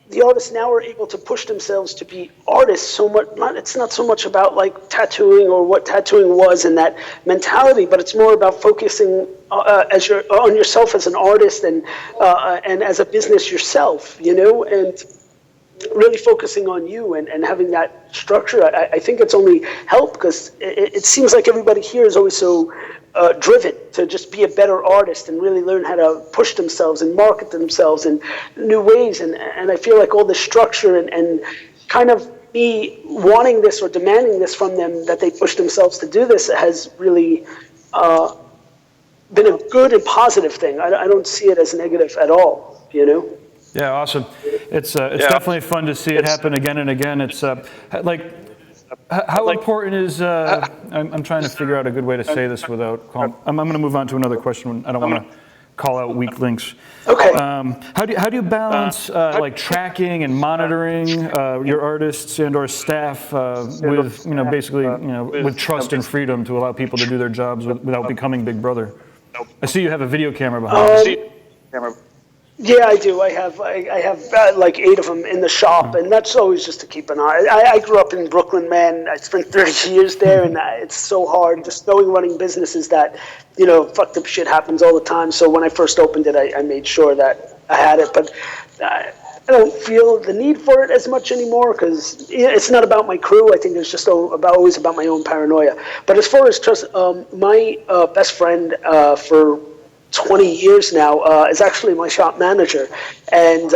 the artists now are able to push themselves to be artists so much. It's not so much about like tattooing or what tattooing was and that mentality, but it's more about focusing on yourself as an artist and as a business yourself, and really focusing on you and having that structure. I think it's only helped because it seems like everybody here is always so driven to just be a better artist and really learn how to push themselves and market themselves in new ways. And I feel like all this structure and kind of me wanting this or demanding this from them, that they push themselves to do this, has really been a good and positive thing. I don't see it as negative at all, Yeah, awesome. It's definitely fun to see it happen again and again. It's how important is, I'm trying to figure out a good way to say this without calling, I'm going to move on to another question. I don't want to call out weak links. Okay. How do you balance like tracking and monitoring your artists and or staff with, basically, with trust and freedom to allow people to do their jobs without becoming Big Brother? I see you have a video camera behind you. Yeah, I do. I have like 8 of them in the shop, and that's always just to keep an eye. I grew up in Brooklyn, man. I spent 30 years there, and it's so hard just knowing running businesses that, fucked up shit happens all the time. So when I first opened it, I made sure that I had it, but I don't feel the need for it as much anymore because it's not about my crew. I think it's just always about my own paranoia. But as far as trust, my best friend for 20 years now is actually my shop manager, and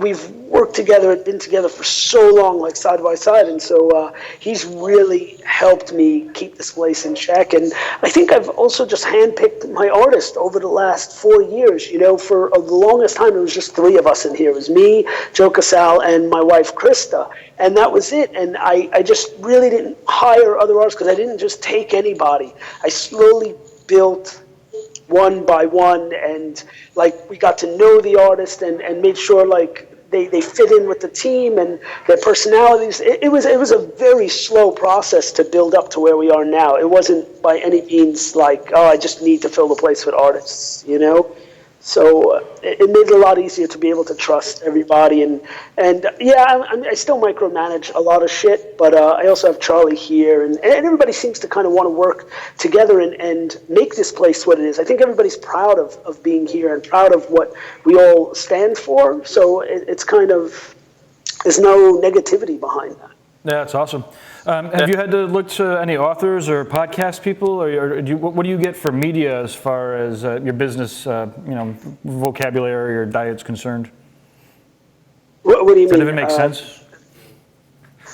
we've worked together and been together for so long, like side by side, and so he's really helped me keep this place in check. And I think I've also just handpicked my artist over the last 4 years. For the longest time it was just 3 of us in here. It was me, Joe Casal, and my wife Krista, and that was it. And I just really didn't hire other artists because I didn't just take anybody. I slowly built one by one, and like we got to know the artist and made sure like they fit in with the team and their personalities. It was a very slow process to build up to where we are now. It wasn't by any means like, oh, I just need to fill the place with artists, you know? So it made it a lot easier to be able to trust everybody. And yeah, I still micromanage a lot of shit, but I also have Charlie here. And everybody seems to kind of want to work together and make this place what it is. I think everybody's proud of being here and proud of what we all stand for. So it's kind of, there's no negativity behind that. Yeah, that's awesome. Have you had to look to any authors or podcast people, or what do you get for media as far as your business, vocabulary or diet's concerned? What do you mean? Does it make sense?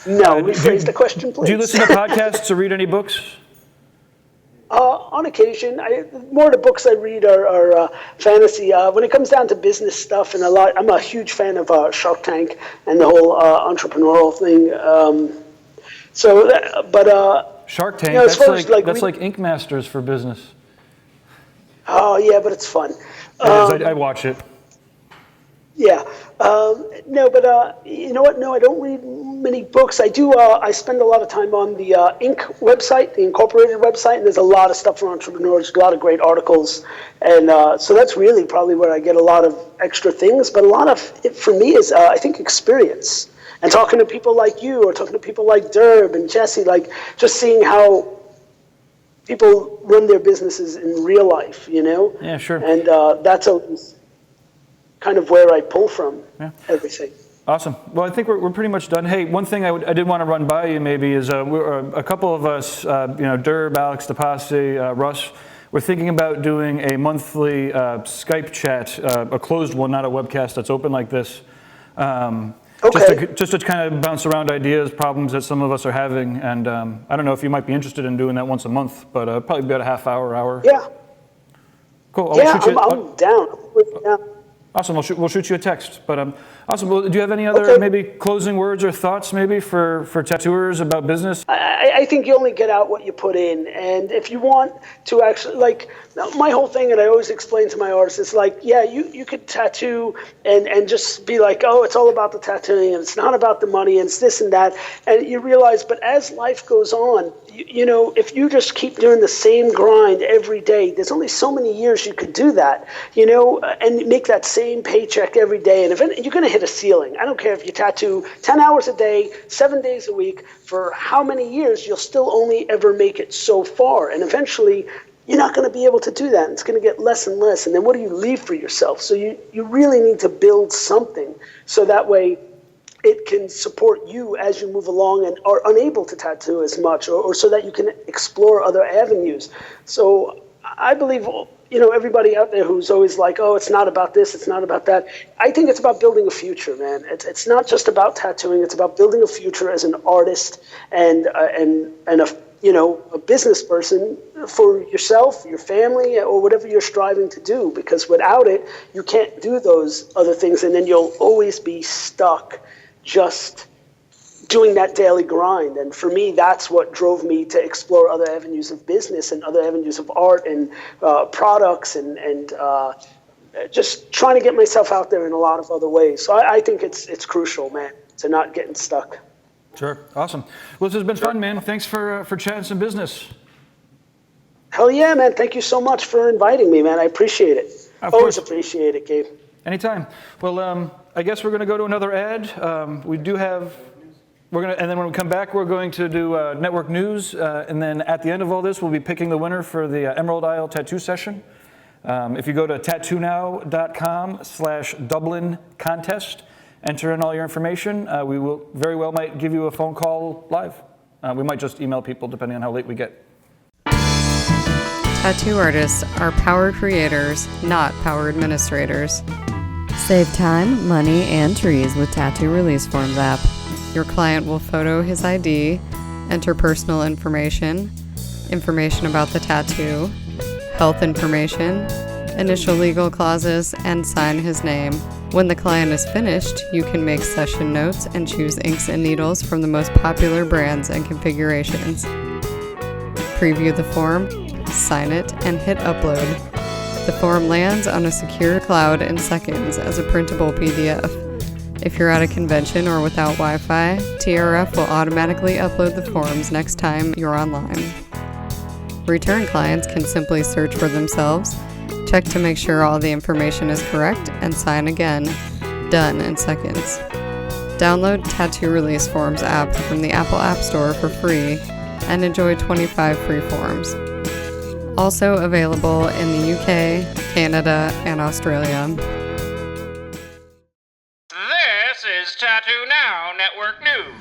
No, rephrase the question, please. Do you listen to podcasts or read any books? On occasion. More of the books I read are fantasy. When it comes down to business stuff, and I'm a huge fan of Shark Tank and the whole entrepreneurial thing. Shark Tank, that's like Ink Masters for business. Oh yeah, but it's fun. I watch it. Yeah. No, but you know what? No, I don't read many books. I do. I spend a lot of time on the Inc. website, the Incorporated website, and there's a lot of stuff for entrepreneurs, a lot of great articles, and so that's really probably where I get a lot of extra things. But a lot of it for me is, I think, experience. And talking to people like you, or talking to people like Derb and Jesse, like just seeing how people run their businesses in real life, you know? Yeah, sure. And that's always kind of where I pull from everything. Awesome. Well, I think we're pretty much done. Hey, one thing I did want to run by you maybe is a couple of us, Derb, Alex DePasse, Russ, we're thinking about doing a monthly Skype chat, a closed one, not a webcast that's open like this. Okay. Just to kind of bounce around ideas, problems that some of us are having, and I don't know if you might be interested in doing that once a month, but probably about a half hour. Yeah. Cool. I'm down. Awesome. We'll shoot you a text. But awesome. Well, do you have any other maybe closing words or thoughts maybe for tattooers about business? I think you only get out what you put in, and if you want to actually, like, my whole thing, and I always explain to my artists, it's like, yeah, you could tattoo and just be like, oh, it's all about the tattooing, and it's not about the money, and it's this and that, and you realize, but as life goes on, you know, if you just keep doing the same grind every day, there's only so many years you could do that, you know, and make that same paycheck every day, and eventually you're going to hit a ceiling. I don't care if you tattoo 10 hours a day, 7 days a week, for how many years, you'll still only ever make it so far, and eventually you're not going to be able to do that. It's going to get less and less, and then what do you leave for yourself? So you really need to build something so that way it can support you as you move along and are unable to tattoo as much, or so that you can explore other avenues. So I believe, you know, everybody out there who's always like, oh, it's not about this, it's not about that. I think it's about building a future, man. It's not just about tattooing. It's about building a future as an artist and a business person for yourself, your family, or whatever you're striving to do. Because without it, you can't do those other things, and then you'll always be stuck just doing that daily grind. And for me, that's what drove me to explore other avenues of business and other avenues of art and products and just trying to get myself out there in a lot of other ways. So I think it's crucial, man, to not getting stuck. Sure. Awesome. Well, this has been fun, man. Thanks for chatting some business. Hell yeah, man. Thank you so much for inviting me, man. I appreciate it. Always appreciate it, Gabe. Anytime. Well, I guess we're going to go to another ad. And then when we come back, we're going to do network news. And then at the end of all this, we'll be picking the winner for the Emerald Isle tattoo session. If you go to tattoonow.com/Dublin contest, enter in all your information. We will very well might give you a phone call live. We might just email people depending on how late we get. Tattoo artists are power creators, not power administrators. Save time, money, and trees with Tattoo Release Forms app. Your client will photo his ID, enter personal information, information about the tattoo, health information, initial legal clauses, and sign his name. When the client is finished, you can make session notes and choose inks and needles from the most popular brands and configurations. Preview the form, sign it, and hit upload. The form lands on a secure cloud in seconds as a printable PDF. If you're at a convention or without Wi-Fi, TRF will automatically upload the forms next time you're online. Return clients can simply search for themselves, check to make sure all the information is correct, and sign again. Done in seconds. Download Tattoo Release Forms app from the Apple App Store for free and enjoy 25 free forms. Also available in the UK, Canada, and Australia. This is Tattoo Now Network News.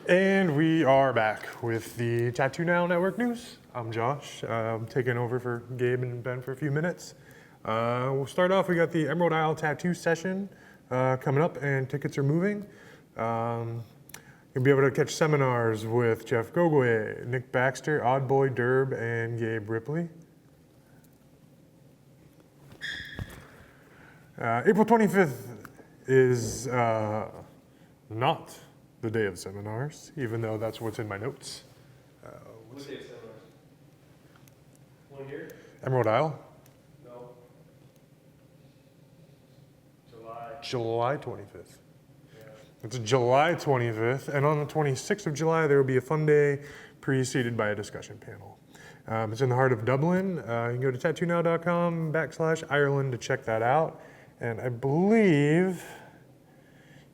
And we are back with the Tattoo Now Network News. I'm Josh. I'm taking over for Gabe and Ben for a few minutes. We'll start off, we got the Emerald Isle Tattoo Session coming up, and tickets are moving. You'll be able to catch seminars with Jeff Gogwe, Nick Baxter, Oddboy Derb, and Gabe Ripley. April 25th is not the day of seminars, even though that's what's in my notes. What day of seminars? One here? Emerald Isle, No. July. July 25th. It's July 25th, and on the 26th of July, there will be a fun day preceded by a discussion panel. It's in the heart of Dublin. You can go to tattoonow.com/Ireland to check that out. And I believe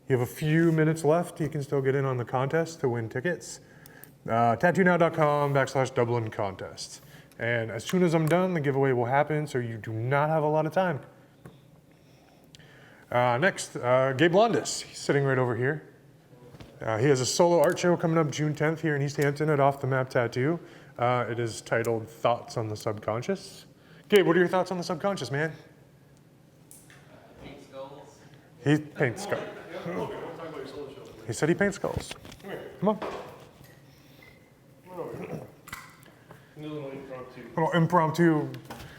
you have a few minutes left. You can still get in on the contest to win tickets. Tattoonow.com/Dublin contest. And as soon as I'm done, the giveaway will happen, so you do not have a lot of time. Next, Gabe Londis. He's sitting right over here. He has a solo art show coming up June 10th here in Easthampton at Off the Map Tattoo. It is titled Thoughts on the Subconscious. Gabe, what are your thoughts on the subconscious, man? Paint skulls. He paints skulls. He said he paints skulls. Come on. Little impromptu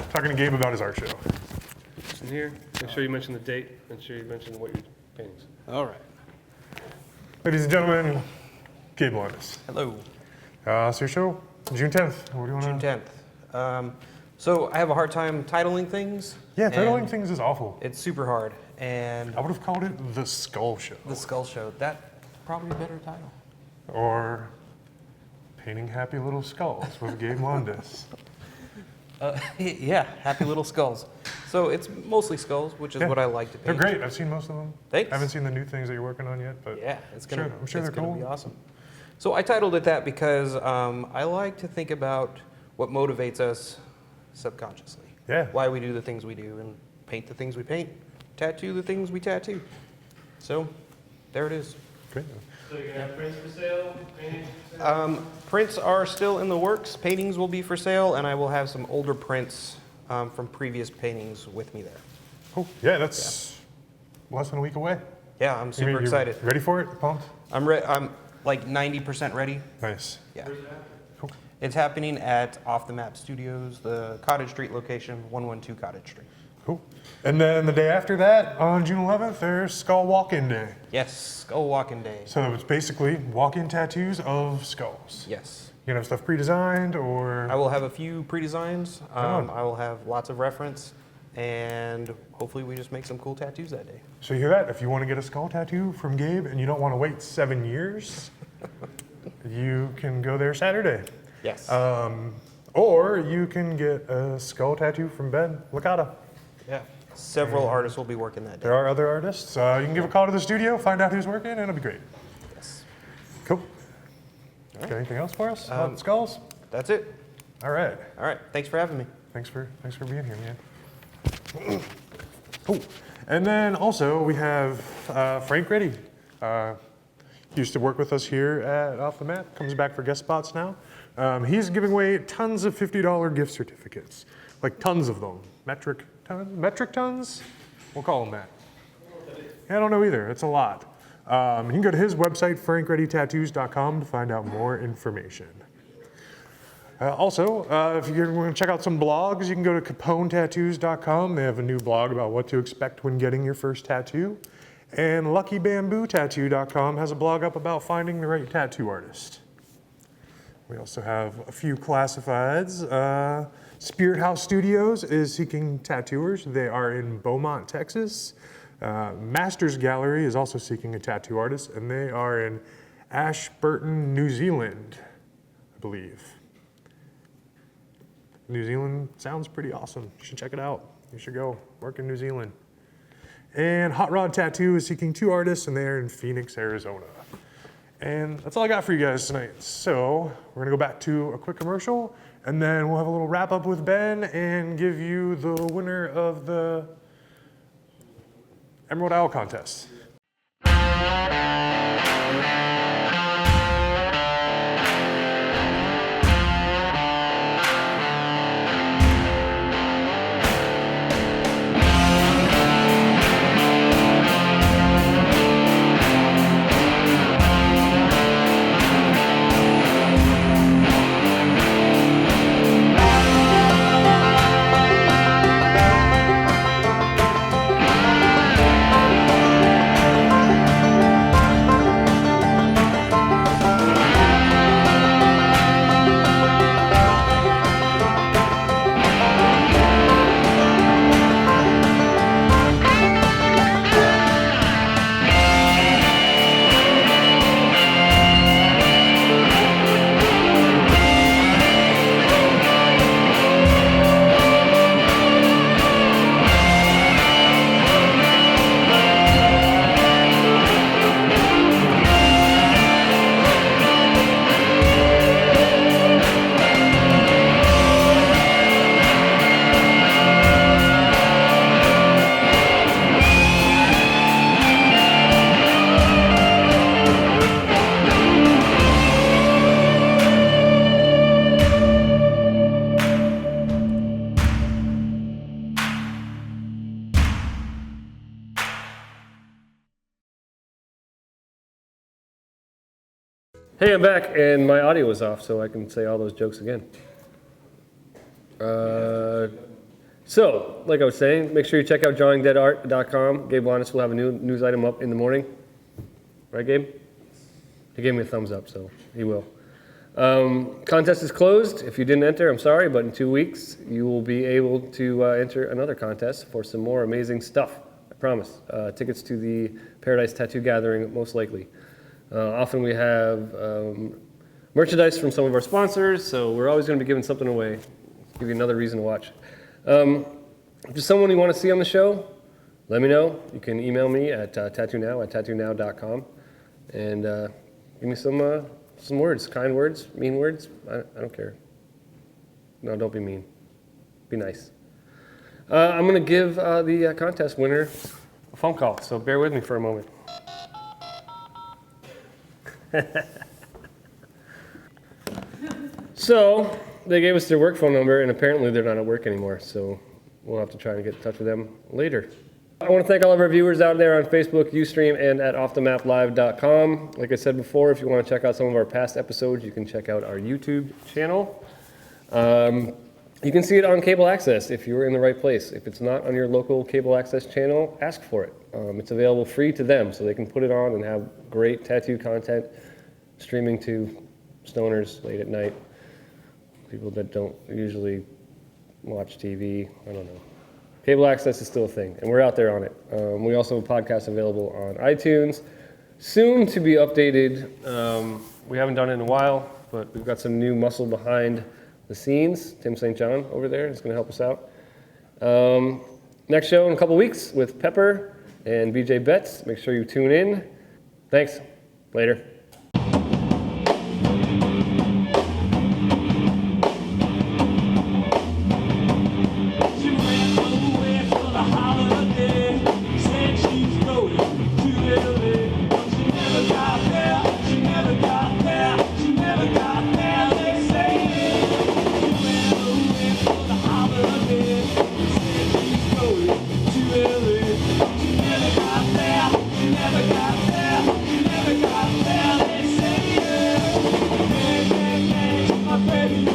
talking to Gabe about his art show. In here, make sure you mention the date, make sure you mention what your paintings. All right. Ladies and gentlemen, Gabe Londis. Hello. So your show, June 10th. What do you want June to? 10th. So I have a hard time titling things. Yeah, titling and things is awful. It's super hard. And I would have called it The Skull Show. The Skull Show. That's probably a better title. Or Painting Happy Little Skulls with Gabe Londis. Yeah, happy little skulls. So it's mostly skulls, which is Yeah. what I like to They're paint. great. I've seen most of them. Thanks. I haven't seen the new things that you're working on yet, but Yeah, it's gonna. I'm sure it's they're gonna cool. be awesome. So I titled it that because I like to think about what motivates us subconsciously. Yeah. Why we do the things we do, and paint the things we paint, tattoo the things we tattoo. So there it is. Great. So you're gonna have prints for sale, paintings for sale? Prints are still in the works. Paintings will be for sale, and I will have some older prints from previous paintings with me there. Cool. Yeah, that's less than a week away. Yeah, I'm super You're excited. Ready for it? Pumped? I'm like 90% ready. Nice. Yeah. Where's it at? Cool. It's happening at Off the Map Studios, the Cottage Street location, 112 Cottage Street. Cool. And then the day after that, on June 11th, there's Skull Walk-In Day. Yes, Skull Walking Day. So it's basically walk-in tattoos of skulls. Yes. You gonna have stuff pre-designed or? I will have a few pre-designs. on. I will have lots of reference, and hopefully we just make some cool tattoos that day. So you hear that? If you want to get a skull tattoo from Gabe and you don't want to wait 7 years, you can go there Saturday. Yes. Or you can get a skull tattoo from Ben Licata. Yeah. Several artists will be working that day. There are other artists. You can give a call to the studio, find out who's working, and it'll be great. Yes. Cool. Got anything else for us about skulls? That's it. All right. All right. Thanks for having me. Thanks for being here, man. Cool. And then also we have Frank Reddy. Used to work with us here at Off the Map. Comes back for guest spots now. He's giving away tons of $50 gift certificates, like tons of them. Metric tons? We'll call them that. Yeah, I don't know either. It's a lot. You can go to his website, frankreddytattoos.com, to find out more information. Also, if you want to check out some blogs, you can go to caponetattoos.com. They have a new blog about what to expect when getting your first tattoo. And luckybambootattoo.com has a blog up about finding the right tattoo artist. We also have a few classifieds. Spirit House Studios is seeking tattooers. They are in Beaumont, Texas. Masters Gallery is also seeking a tattoo artist, and they are in Ashburton, New Zealand, I believe. New Zealand sounds pretty awesome. You should check it out. You should go work in New Zealand. And Hot Rod Tattoo is seeking 2 artists, and they're in Phoenix, Arizona. And that's all I got for you guys tonight. So we're gonna go back to a quick commercial, and then we'll have a little wrap up with Ben and give you the winner of the Emerald Owl contest. Hey, I'm back, and my audio was off, so I can say all those jokes again. So, like I was saying, make sure you check out drawingdeadart.com. Gabe Londis will have a new news item up in the morning. Right, Gabe? He gave me a thumbs up, so he will. Contest is closed. If you didn't enter, I'm sorry, but in 2 weeks, you will be able to enter another contest for some more amazing stuff. I promise. Tickets to the Paradise Tattoo Gathering, most likely. Often we have merchandise from some of our sponsors, so we're always going to be giving something away. Give you another reason to watch. If there's someone you want to see on the show, let me know. You can email me at tattoonow@tattoonow.com and give me some words, kind words, mean words. I don't care. No, don't be mean. Be nice. I'm going to give the contest winner a phone call, so bear with me for a moment. So they gave us their work phone number, and apparently they're not at work anymore, so we'll have to try and get in touch with them later. I want to thank all of our viewers out there on Facebook, Ustream, and at offthemaplive.com. Like I said before, if you want to check out some of our past episodes, you can check out our YouTube channel. You can see it on cable access if you're in the right place. If it's not on your local cable access channel, ask for it. It's available free to them, so they can put it on and have great tattoo content streaming to stoners late at night, people that don't usually watch TV. I don't know. Cable access is still a thing, and we're out there on it. We also have a podcast available on iTunes, soon to be updated. We haven't done it in a while, but we've got some new muscle behind the scenes. Tim St. John over there is going to help us out. Next show in a couple weeks with Pepper and BJ Betts. Make sure you tune in. Thanks. Later. Baby,